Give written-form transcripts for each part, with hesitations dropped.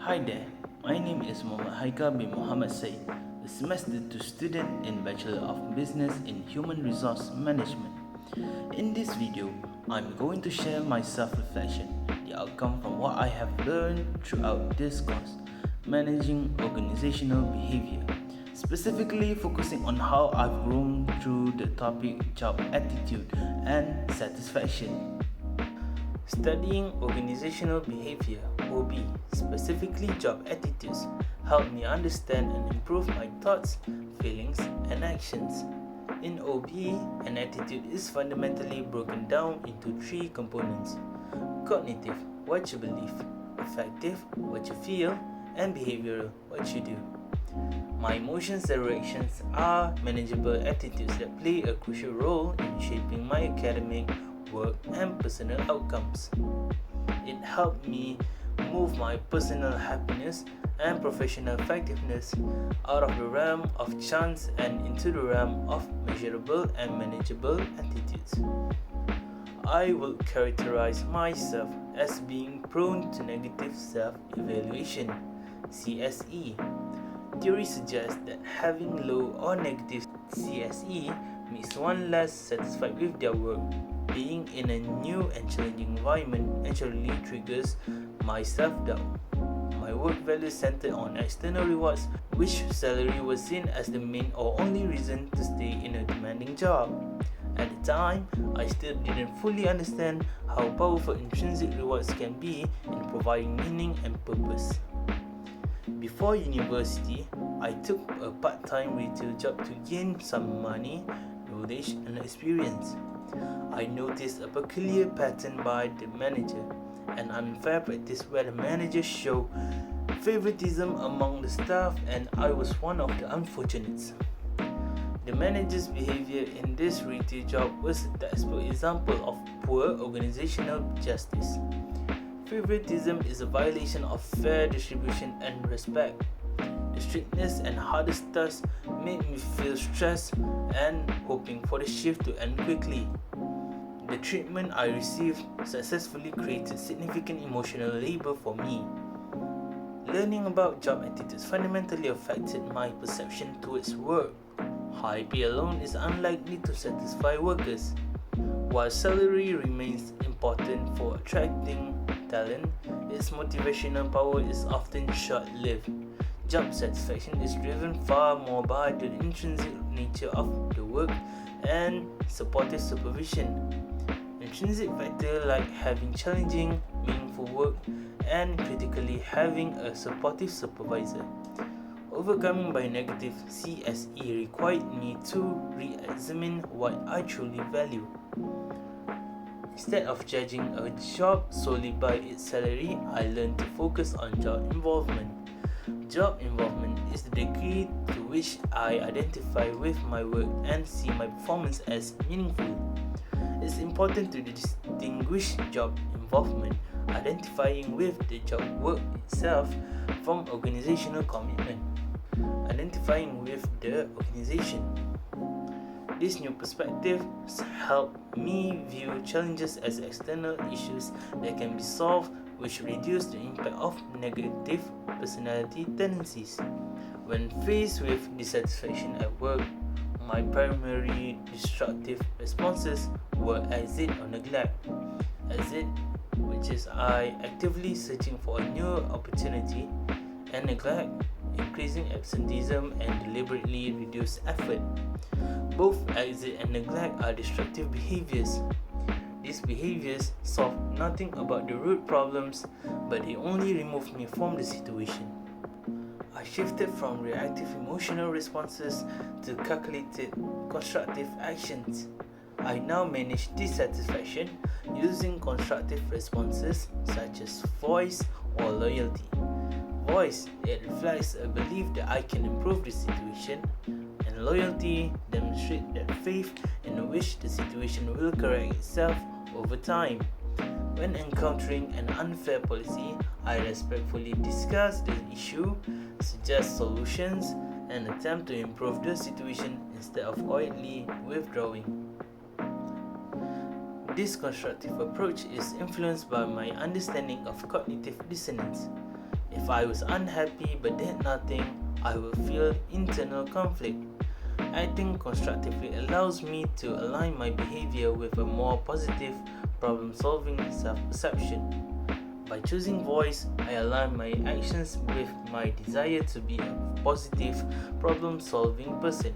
Hi there, my name is Muhammad Haika bin Muhammad Said, a semester 2 student in Bachelor of Business in Human Resource Management. In this video, I'm going to share my self-reflection, the outcome from what I have learned throughout this course, managing organizational behavior, specifically focusing on how I've grown through the topic job attitude and satisfaction. Studying organizational behavior (OB), specifically job attitudes, helped me understand and improve my thoughts, feelings, and actions. In OB, an attitude is fundamentally broken down into three components: cognitive, what you believe; affective, what you feel; and behavioral, what you do. My emotions and reactions are manageable attitudes that play a crucial role in shaping my academic, work, and personal outcomes. It helped me move my personal happiness and professional effectiveness out of the realm of chance and into the realm of measurable and manageable attitudes. I would characterize myself as being prone to negative self evaluation, CSE. Theory suggests that having low or negative CSE makes one less satisfied with their work. Being in a new and challenging environment naturally triggers my self-doubt. My work value centered on external rewards, which salary was seen as the main or only reason to stay in a demanding job. At the time, I still didn't fully understand how powerful intrinsic rewards can be in providing meaning and purpose. Before university, I took a part-time retail job to gain some money, knowledge, and experience. I noticed a peculiar pattern by the manager, an unfair practice where the manager showed favoritism among the staff, and I was one of the unfortunates. The manager's behavior in this retail job was a textbook example of poor organizational justice. Favoritism is a violation of fair distribution and respect. The strictness and hardest tasks made me feel stressed and hoping for the shift to end quickly. The treatment I received successfully created significant emotional labor for me. Learning about job attitudes fundamentally affected my perception towards work. High pay alone is unlikely to satisfy workers. While salary remains important for attracting talent, its motivational power is often short-lived. Job satisfaction is driven far more by the intrinsic nature of the work and supportive supervision. Intrinsic factors like having challenging, meaningful work and critically having a supportive supervisor. Overcoming my negative CSE required me to re-examine what I truly value. Instead of judging a job solely by its salary, I learned to focus on job involvement. Job involvement is the degree to which I identify with my work and see my performance as meaningful. It's important to distinguish job involvement, identifying with the job work itself, from organizational commitment, identifying with the organization. This new perspective helped me view challenges as external issues that can be solved, which reduce the impact of negative personality tendencies. When faced with dissatisfaction at work, my primary destructive responses were exit or neglect. Exit, which is I actively searching for a new opportunity, and neglect, increasing absenteeism and deliberately reduced effort. Both exit and neglect are destructive behaviors. These behaviors solve nothing about the root problems, but they only remove me from the situation. I shifted from reactive emotional responses to calculated, constructive actions. I now manage dissatisfaction using constructive responses such as voice or loyalty. Voice, it reflects a belief that I can improve the situation, and loyalty demonstrates that faith in which the situation will correct itself over time. When encountering an unfair policy, I respectfully discuss the issue, suggest solutions, and attempt to improve the situation instead of quietly withdrawing. This constructive approach is influenced by my understanding of cognitive dissonance. If I was unhappy but did nothing, I will feel internal conflict. Acting constructively allows me to align my behavior with a more positive, problem solving self perception. By choosing voice, I align my actions with my desire to be a positive, problem solving person,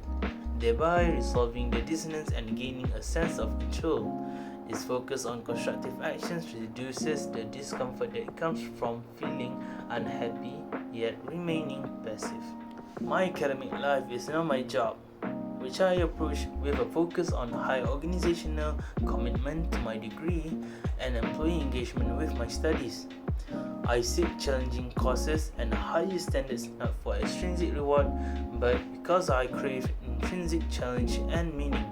thereby resolving the dissonance and gaining a sense of control. This focus on constructive actions reduces the discomfort that comes from feeling unhappy yet remaining passive. My academic life is now my job, which I approach with a focus on high organizational commitment to my degree and employee engagement with my studies. I seek challenging courses and higher standards not for extrinsic reward, but because I crave intrinsic challenge and meaning.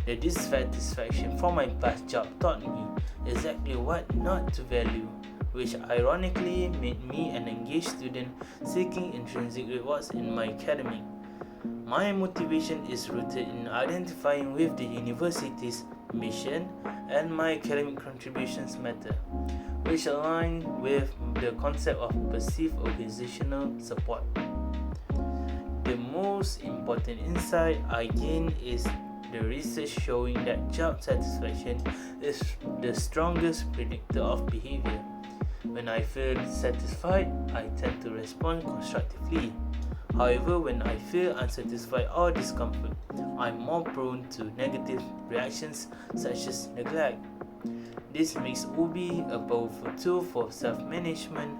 The dissatisfaction from my past job taught me exactly what not to value, which ironically made me an engaged student seeking intrinsic rewards in my academic. My motivation is rooted in identifying with the university's mission and my academic contributions matter, which align with the concept of perceived organizational support. The most important insight I gain is the research showing that job satisfaction is the strongest predictor of behavior. When I feel satisfied, I tend to respond constructively. However, when I feel unsatisfied or discomfort, I'm more prone to negative reactions such as neglect. This makes UBI a powerful tool for self-management.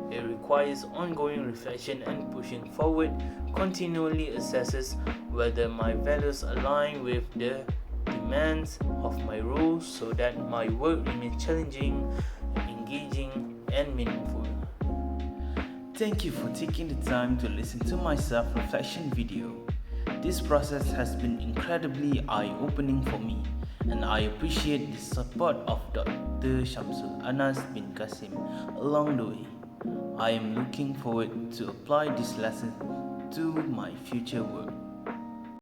It requires ongoing reflection and pushing forward, continually assesses whether my values align with the demands of my role so that my work remains challenging, engaging, and meaningful. Thank you for taking the time to listen to my self-reflection video. This process has been incredibly eye-opening for me, and I appreciate the support of Dr. Shamsul Anas bin Qasim along the way. I am looking forward to apply this lesson to my future work.